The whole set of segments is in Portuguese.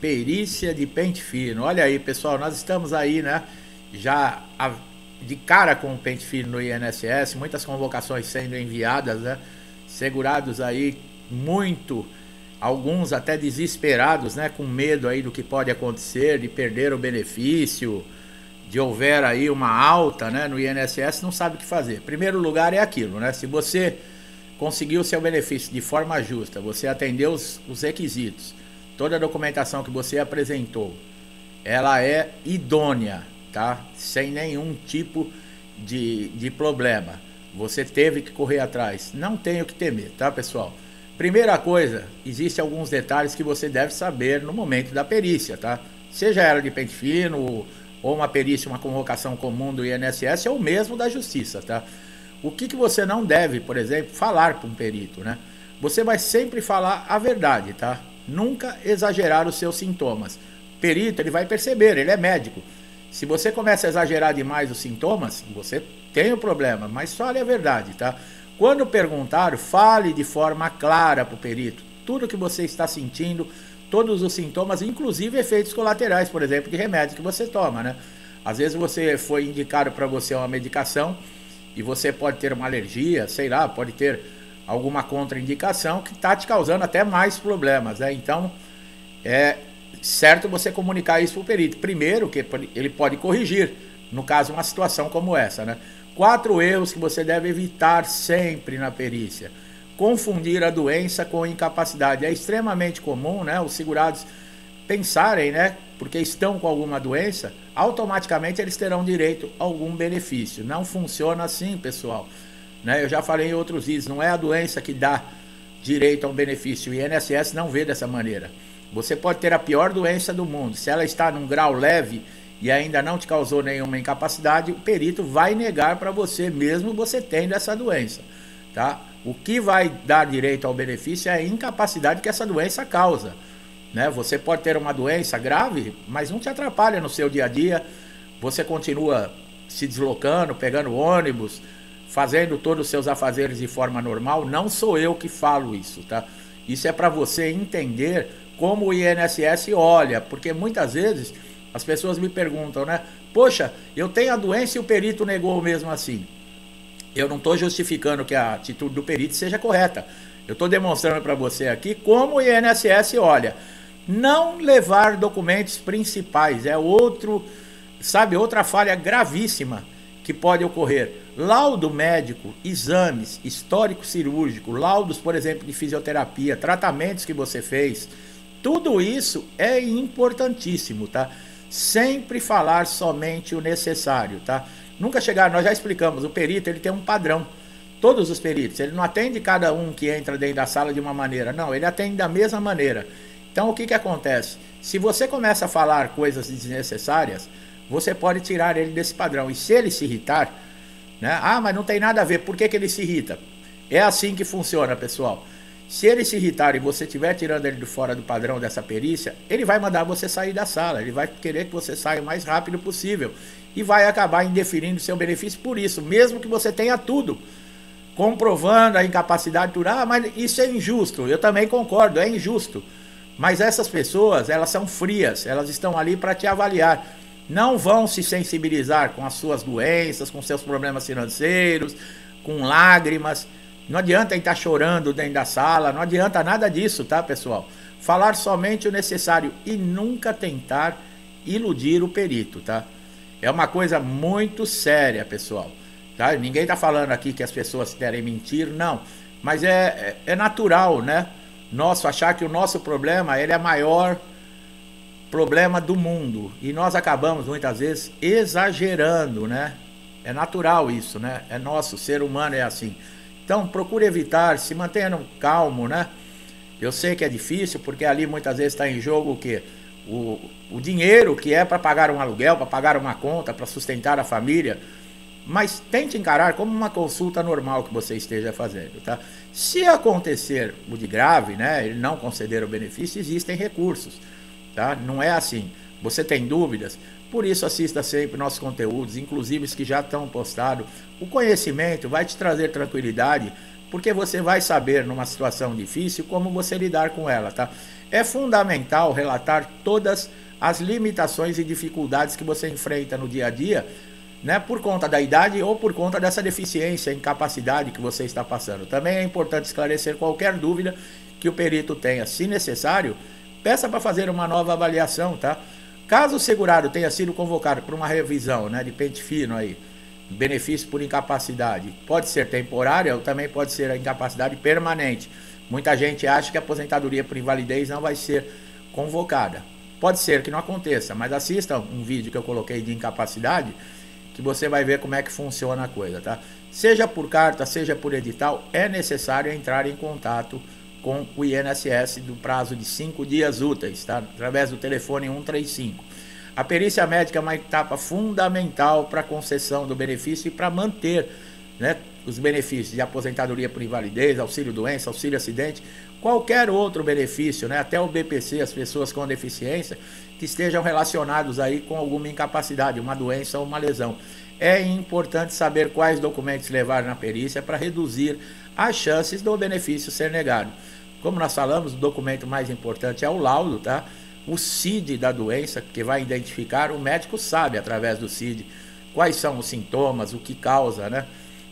perícia de pente fino. Olha aí, pessoal, nós estamos aí, né, já de cara com o pente fino no INSS, muitas convocações sendo enviadas, né, segurados aí muito, alguns até desesperados, né, com medo aí do que pode acontecer, de perder o benefício, de houver aí uma alta, né, no INSS, não sabe o que fazer. Primeiro lugar é aquilo, né, se você conseguiu o seu benefício de forma justa, você atendeu os requisitos, toda a documentação que você apresentou, ela é idônea, tá? Sem nenhum tipo de problema. Você teve que correr atrás. Não tem o que temer, tá, pessoal? Primeira coisa, existem alguns detalhes que você deve saber no momento da perícia, tá? Seja ela de pente fino, ou uma perícia, uma convocação comum do INSS, ou mesmo da Justiça, tá? O que você não deve, por exemplo, falar para um perito, né? Você vai sempre falar a verdade, tá? Nunca exagerar os seus sintomas. O perito, ele vai perceber, ele é médico. Se você começa a exagerar demais os sintomas, você tem o problema, mas fale a verdade, tá? Quando perguntar, fale de forma clara para o perito tudo que você está sentindo, todos os sintomas, inclusive efeitos colaterais, por exemplo, de remédio que você toma, né? Às vezes você foi indicado para você uma medicação e você pode ter uma alergia, sei lá, pode ter alguma contraindicação que está te causando até mais problemas, né? Então, é certo você comunicar isso para o perito. Primeiro, que ele pode corrigir, no caso, uma situação como essa, né? 4 erros que você deve evitar sempre na perícia. Confundir a doença com incapacidade. É extremamente comum, né, os segurados pensarem, né, porque estão com alguma doença, automaticamente eles terão direito a algum benefício. Não funciona assim, pessoal. Né, eu já falei em outros vídeos, não é a doença que dá direito a um benefício. O INSS não vê dessa maneira. Você pode ter a pior doença do mundo. Se ela está num grau leve e ainda não te causou nenhuma incapacidade, o perito vai negar para você, mesmo você tendo essa doença, tá? O que vai dar direito ao benefício é a incapacidade que essa doença causa, né? Você pode ter uma doença grave, mas não te atrapalha no seu dia a dia, você continua se deslocando, pegando ônibus, fazendo todos os seus afazeres de forma normal. Não sou eu que falo isso, tá? Isso é para você entender como o INSS olha, porque muitas vezes as pessoas me perguntam, né? Poxa, eu tenho a doença e o perito negou mesmo assim. Eu não estou justificando que a atitude do perito seja correta. Eu estou demonstrando para você aqui como o INSS olha. Não levar documentos principais é outra falha gravíssima que pode ocorrer. Laudo médico, exames, histórico cirúrgico, laudos, por exemplo, de fisioterapia, tratamentos que você fez, tudo isso é importantíssimo, tá? Sempre falar somente o necessário, tá? Nunca chegar, nós já explicamos, o perito ele tem um padrão. Todos os peritos, ele não atende cada um que entra dentro da sala de uma maneira, não, ele atende da mesma maneira. Então o que acontece? Se você começa a falar coisas desnecessárias, você pode tirar ele desse padrão. E se ele se irritar, né? Ah, mas não tem nada a ver, por que ele se irrita? É assim que funciona, pessoal. Se ele se irritar e você estiver tirando ele de fora do padrão dessa perícia, ele vai mandar você sair da sala, ele vai querer que você saia o mais rápido possível e vai acabar indeferindo seu benefício por isso, mesmo que você tenha tudo, comprovando a incapacidade de ah, mas isso é injusto. Eu também concordo, é injusto, mas essas pessoas, elas são frias, elas estão ali para te avaliar, não vão se sensibilizar com as suas doenças, com seus problemas financeiros, com lágrimas. Não adianta estar chorando dentro da sala, não adianta nada disso, tá, pessoal? Falar somente o necessário e nunca tentar iludir o perito, tá? É uma coisa muito séria, pessoal, tá? Ninguém está falando aqui que as pessoas querem mentir, não. Mas é natural, né? Nosso achar que o nosso problema, ele é maior problema do mundo. E nós acabamos, muitas vezes, exagerando, né? É natural isso, né? É nosso, o ser humano é assim. Então, procure evitar, se mantenha calmo, né? Eu sei que é difícil, porque ali muitas vezes está em jogo o quê? O dinheiro que é para pagar um aluguel, para pagar uma conta, para sustentar a família. Mas tente encarar como uma consulta normal que você esteja fazendo, tá? Se acontecer o de grave, né? Ele não conceder o benefício, existem recursos, tá? Não é assim. Você tem dúvidas? Por isso assista sempre nossos conteúdos, inclusive os que já estão postados. O conhecimento vai te trazer tranquilidade porque você vai saber numa situação difícil como você lidar com ela, tá? É fundamental relatar todas as limitações e dificuldades que você enfrenta no dia a dia, né, por conta da idade ou por conta dessa deficiência, incapacidade que você está passando. Também é importante esclarecer qualquer dúvida que o perito tenha. Se necessário, peça para fazer uma nova avaliação, tá? Caso o segurado tenha sido convocado para uma revisão, né, de pente fino aí, benefício por incapacidade, pode ser temporária ou também pode ser a incapacidade permanente. Muita gente acha que a aposentadoria por invalidez não vai ser convocada. Pode ser que não aconteça, mas assista um vídeo que eu coloquei de incapacidade, que você vai ver como é que funciona a coisa, tá? Seja por carta, seja por edital, é necessário entrar em contato com o INSS do prazo de 5 dias úteis, tá? Através do telefone 135. A perícia médica é uma etapa fundamental para a concessão do benefício e para manter, né, os benefícios de aposentadoria por invalidez, auxílio doença, auxílio acidente, qualquer outro benefício, né, até o BPC, as pessoas com deficiência, que estejam relacionados aí com alguma incapacidade, uma doença ou uma lesão. É importante saber quais documentos levar na perícia para reduzir as chances do benefício ser negado. Como nós falamos, o documento mais importante é o laudo, tá? O CID da doença, que vai identificar, o médico sabe através do CID quais são os sintomas, o que causa, né?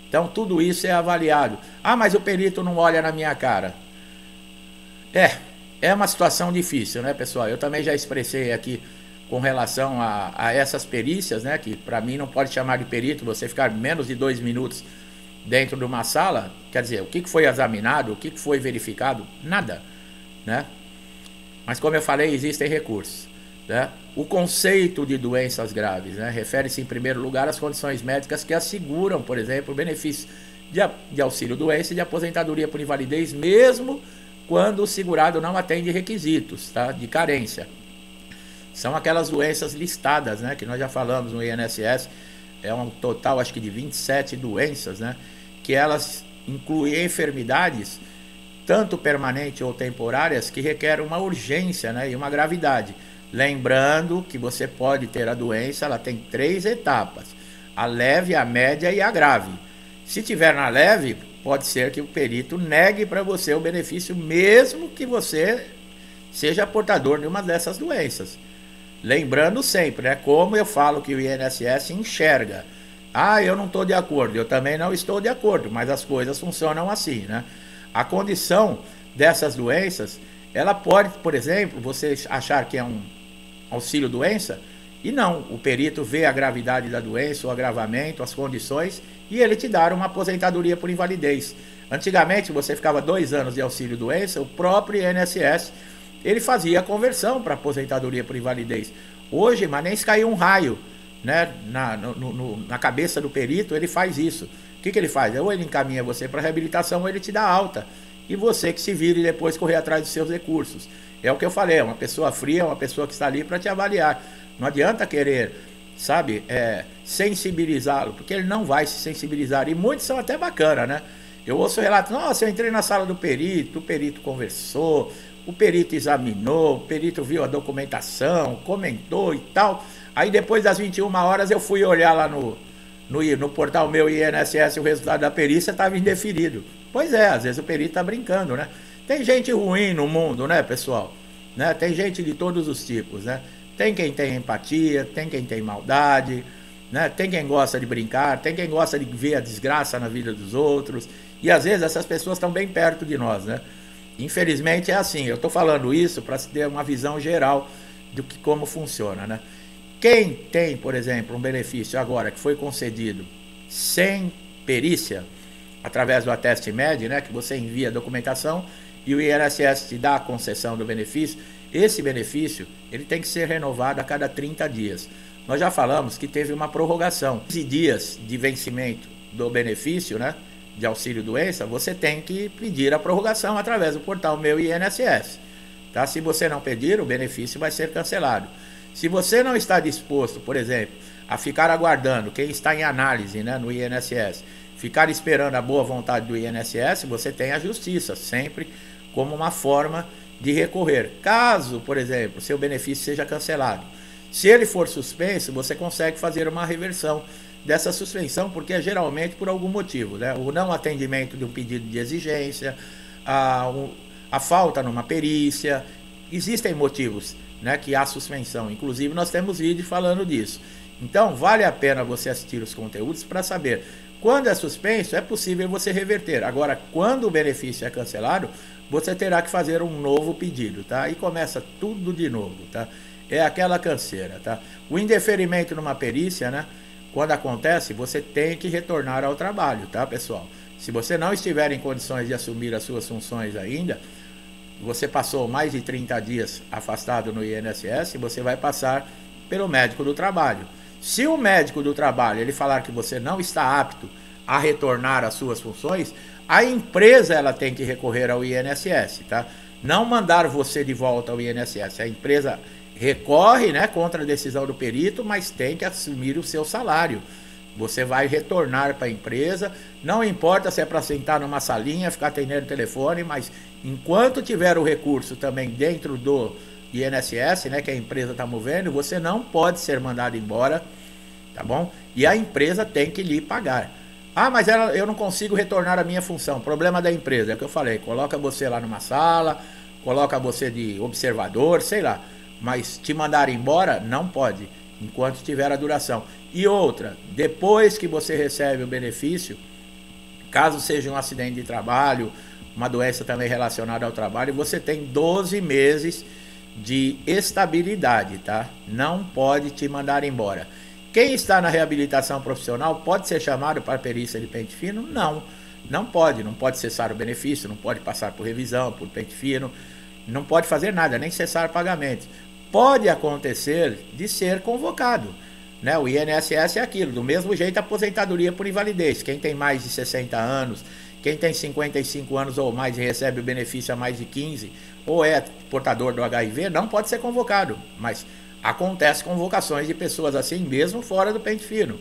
Então tudo isso é avaliado. Ah, mas o perito não olha na minha cara. É uma situação difícil, né, pessoal? Eu também já expressei aqui com relação a essas perícias, né, que para mim não pode chamar de perito você ficar menos de 2 minutos dentro de uma sala. Quer dizer, o que foi examinado, o que foi verificado? Nada, né? Mas como eu falei, existem recursos, né? O conceito de doenças graves, né, refere-se em primeiro lugar às condições médicas que asseguram, por exemplo, o benefício de auxílio doença e de aposentadoria por invalidez, mesmo quando o segurado não atende requisitos, tá, de carência. São aquelas doenças listadas, né, que nós já falamos no INSS, é um total acho que de 27 doenças, né, que elas incluem enfermidades, tanto permanentes ou temporárias, que requerem uma urgência, né, e uma gravidade. Lembrando que você pode ter a doença, ela tem 3 etapas, a leve, a média e a grave. Se tiver na leve, pode ser que o perito negue para você o benefício, mesmo que você seja portador de uma dessas doenças. Lembrando sempre, né, como eu falo que o INSS enxerga. Ah, eu não estou de acordo, eu também não estou de acordo, mas as coisas funcionam assim, né? A condição dessas doenças, ela pode, por exemplo, você achar que é um auxílio doença, e não, o perito vê a gravidade da doença, o agravamento, as condições, e ele te dá uma aposentadoria por invalidez. Antigamente você ficava 2 anos de auxílio doença, o próprio INSS, ele fazia a conversão para aposentadoria por invalidez. Hoje, mas nem se caiu um raio, né, na cabeça do perito, ele faz isso. O que ele faz? Ou ele encaminha você para reabilitação, ou ele te dá alta. E você que se vire e depois correr atrás dos seus recursos. É o que eu falei, é uma pessoa fria, é uma pessoa que está ali para te avaliar. Não adianta querer, sabe, sensibilizá-lo, porque ele não vai se sensibilizar. E muitos são até bacana, né? Eu ouço relatos, nossa, eu entrei na sala do perito, o perito conversou, o perito examinou, o perito viu a documentação, comentou e tal. Aí depois das 21 horas eu fui olhar lá no portal meu INSS, o resultado da perícia estava indeferido. Pois é, às vezes o perito está brincando, né? Tem gente ruim no mundo, né, pessoal? Né? Tem gente de todos os tipos, né? Tem quem tem empatia, tem quem tem maldade, né? Tem quem gosta de brincar, tem quem gosta de ver a desgraça na vida dos outros. E às vezes essas pessoas estão bem perto de nós, né? Infelizmente é assim, eu estou falando isso para se ter uma visão geral do que como funciona, né? Quem tem, por exemplo, um benefício agora que foi concedido sem perícia, através do Ateste Med, né, que você envia a documentação e o INSS te dá a concessão do benefício, esse benefício ele tem que ser renovado a cada 30 dias. Nós já falamos que teve uma prorrogação. 15 dias de vencimento do benefício, né, de auxílio doença, você tem que pedir a prorrogação através do portal Meu INSS. Tá? Se você não pedir, o benefício vai ser cancelado. Se você não está disposto, por exemplo, a ficar aguardando quem está em análise, né, no INSS, ficar esperando a boa vontade do INSS, você tem a justiça, sempre como uma forma de recorrer. Caso, por exemplo, seu benefício seja cancelado, se ele for suspenso, você consegue fazer uma reversão dessa suspensão, porque é geralmente por algum motivo, né? O não atendimento de um pedido de exigência, a falta numa perícia, existem motivos, né, que há suspensão. Inclusive nós temos vídeo falando disso. Então vale a pena você assistir os conteúdos para saber quando é suspenso, é possível você reverter. Agora, quando o benefício é cancelado, você terá que fazer um novo pedido, tá? E começa tudo de novo, tá? É aquela canseira, tá? O indeferimento numa perícia, né? Quando acontece, você tem que retornar ao trabalho, tá, pessoal? Se você não estiver em condições de assumir as suas funções ainda, você passou mais de 30 dias afastado no INSS, você vai passar pelo médico do trabalho. Se o médico do trabalho ele falar que você não está apto a retornar às suas funções, a empresa ela tem que recorrer ao INSS, tá? Não mandar você de volta ao INSS. A empresa recorre, né, contra a decisão do perito, mas tem que assumir o seu salário. Você vai retornar para a empresa, não importa se é para sentar numa salinha, ficar atendendo o telefone, mas enquanto tiver o recurso também dentro do INSS, né, que a empresa está movendo, você não pode ser mandado embora, tá bom? E a empresa tem que lhe pagar. Ah, mas eu não consigo retornar a minha função. Problema da empresa, é o que eu falei, coloca você lá numa sala, coloca você de observador, sei lá, mas te mandar embora não pode, enquanto tiver a duração. E outra, depois que você recebe o benefício, caso seja um acidente de trabalho, uma doença também relacionada ao trabalho, você tem 12 meses de estabilidade, tá? Não pode te mandar embora. Quem está na reabilitação profissional pode ser chamado para perícia de pente fino? Não, não pode cessar o benefício, não pode passar por revisão, por pente fino, não pode fazer nada, nem cessar pagamentos. Pode acontecer de ser convocado, né? O INSS é aquilo, do mesmo jeito a aposentadoria por invalidez. Quem tem mais de 60 anos, quem tem 55 anos ou mais e recebe o benefício há mais de 15, ou é portador do HIV, não pode ser convocado, mas acontece convocações de pessoas assim, mesmo fora do pente fino,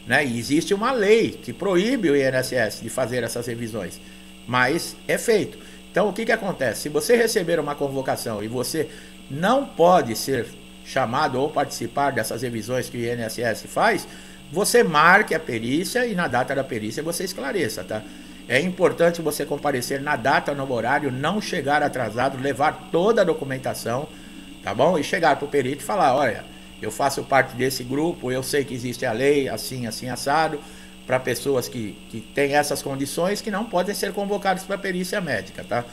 né? E existe uma lei que proíbe o INSS de fazer essas revisões, mas é feito. Então o que acontece? Se você receber uma convocação e você não pode ser chamado ou participar dessas revisões que o INSS faz, você marque a perícia e na data da perícia você esclareça, tá? É importante você comparecer na data, no horário, não chegar atrasado, levar toda a documentação, tá bom? E chegar para o perito e falar, olha, eu faço parte desse grupo, eu sei que existe a lei, assim, assim, assado, para pessoas que têm essas condições que não podem ser convocadas para perícia médica, tá?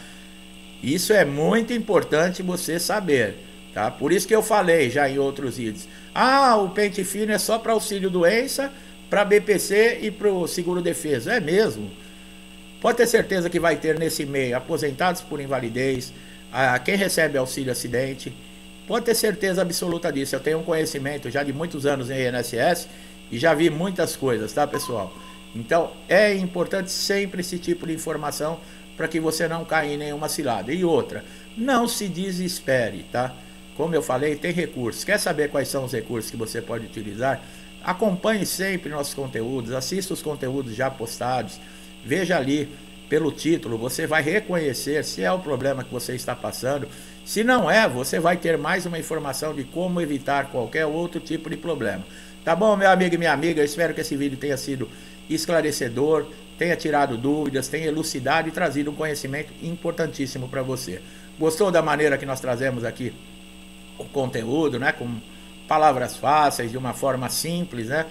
Isso é muito importante você saber, tá? Por isso que eu falei já em outros vídeos. Ah, o pente fino é só para auxílio doença, para BPC e para o seguro defesa. É mesmo? Pode ter certeza que vai ter nesse meio aposentados por invalidez, quem recebe auxílio acidente. Pode ter certeza absoluta disso. Eu tenho um conhecimento já de muitos anos em INSS e já vi muitas coisas, tá, pessoal? Então é importante sempre esse tipo de informação para que você não caia em nenhuma cilada. E outra, não se desespere, tá? Como eu falei, tem recursos. Quer saber quais são os recursos que você pode utilizar? Acompanhe sempre nossos conteúdos, assista os conteúdos já postados, veja ali pelo título, você vai reconhecer se é o problema que você está passando. Se não é, você vai ter mais uma informação de como evitar qualquer outro tipo de problema. Tá bom, meu amigo e minha amiga? Eu espero que esse vídeo tenha sido esclarecedor, tenha tirado dúvidas, tenha elucidado e trazido um conhecimento importantíssimo para você. Gostou da maneira que nós trazemos aqui o conteúdo, né? Com palavras fáceis, de uma forma simples, né?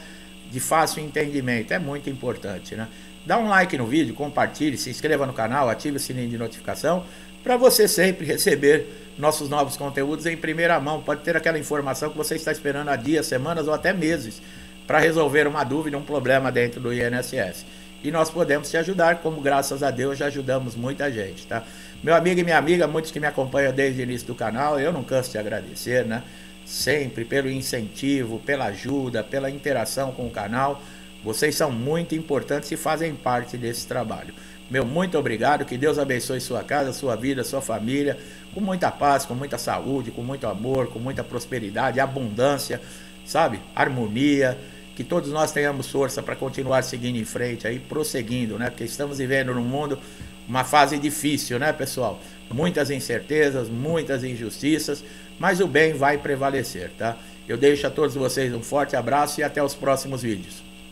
De fácil entendimento. É muito importante, né? Dá um like no vídeo, compartilhe, se inscreva no canal, ative o sininho de notificação para você sempre receber nossos novos conteúdos em primeira mão. Pode ter aquela informação que você está esperando há dias, semanas ou até meses para resolver uma dúvida, um problema dentro do INSS. E nós podemos te ajudar, como graças a Deus já ajudamos muita gente, tá? Meu amigo e minha amiga, muitos que me acompanham desde o início do canal, eu não canso de agradecer, né? Sempre pelo incentivo, pela ajuda, pela interação com o canal. Vocês são muito importantes e fazem parte desse trabalho. Meu muito obrigado, que Deus abençoe sua casa, sua vida, sua família, com muita paz, com muita saúde, com muito amor, com muita prosperidade, abundância, sabe? Harmonia, que todos nós tenhamos força para continuar seguindo em frente aí, prosseguindo, né? Porque estamos vivendo num mundo, uma fase difícil, né, pessoal? Muitas incertezas, muitas injustiças, mas o bem vai prevalecer, tá? Eu deixo a todos vocês um forte abraço e até os próximos vídeos.